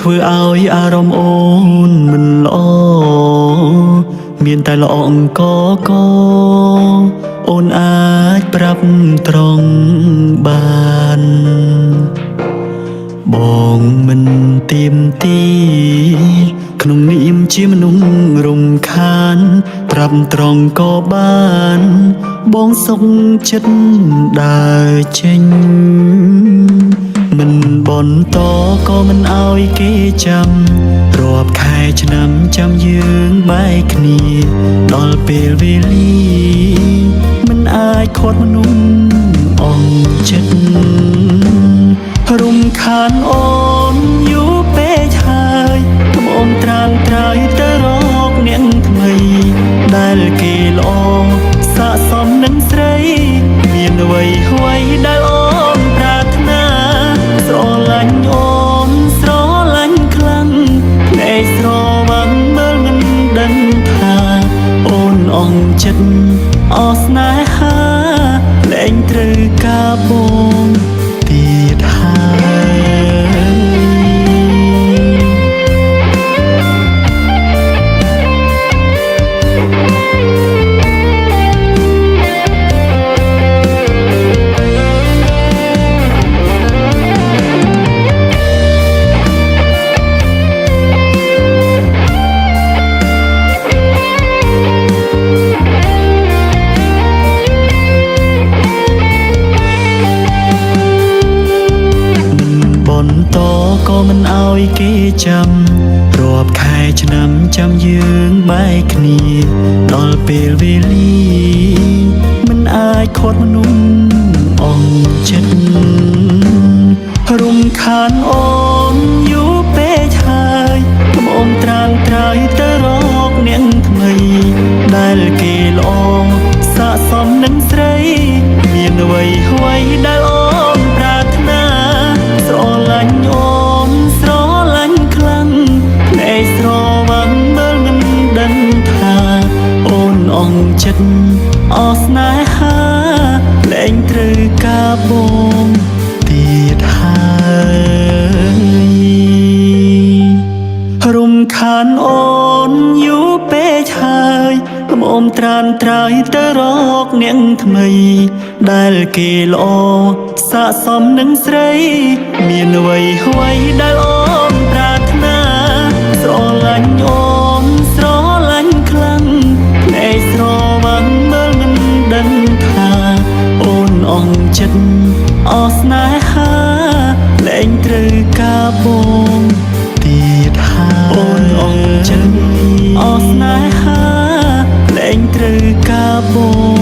ធ្វើឲ្យអារម្មណ៍អូនមិនល្អមានតែល្អអង្គកអូនអាចប្រាប់ត្រង់បានបងមិនទៀមទីក្នុងនាមជាមនុស្សរំខានប្រាប់ត្រង់ក៏បានបងសុខចិត្តដើរចេញមិនបន្តក៏មិនឲ្យគេចាំរាប់ខែឆ្នាំចាំយើងបែកគ្នាដល់ពេលវេលាមិនអាចខាត់មនុស្សអស់ចិត្តរំខានអូនយូរពេកហើយកុំអូនត្រាំត្រើយទៅរកអ្នកថ្មីដែលគេល្អស័ក្តិសមនឹងស្រីមានអ្វីអ្វីដែលអូនប្រាថ្នាស្រឡាញ់អូនស្រឡាញ់ខ្លាំងភ្នែកស្រវាំងមើលមិនដឹងថាអូនអស់ចិត្តអស់ស្នេហាលែងត្រូវការបងទៀតហើយក៏មិនឲ្យគេចាំរាប់ខែឆ្នាំចាំយើងបែកគ្នាដល់ពេលវេលាមិនអាចខាត់មនុស្សអស់ចិត្តរំខានអូនយូរពេកហើយកុំអូនត្រាំត្រើយទៅរកអ្នកថ្មីដែលគេល្អស័ក្តិសមនឹងស្រីមានអ្វីអ្វីដែលអូនប្រាថ្នាស្រឡាញ់អូនស្រឡាញ់ខ្លាំងភ្នែកស្រវាំងមើលមិនដឹងថាអូនអស់ចិត្តអស់ស្នេហាលែងត្រូវការបងទៀតហើយរំខានអូនយូរពេកហើយកុំអូនត្រាំត្រើយទៅរកអ្នកថ្មីដែលគេល្អស័ក្តិសមនឹងស្រីមានអ្វីអ្វីដែលអូនប្រាថ្នាស្រឡាញ់អូនស្រឡាញ់ខ្លាំងភ្នែកស្រវាំងមើលមិនដឹងថាអូនអស់ចិត្តអស់ស្នេហាលែងត្រូវការបងទៀតហើយអូនអស់ចិត្តអស់ស្នេហាលែងត្រូវការបង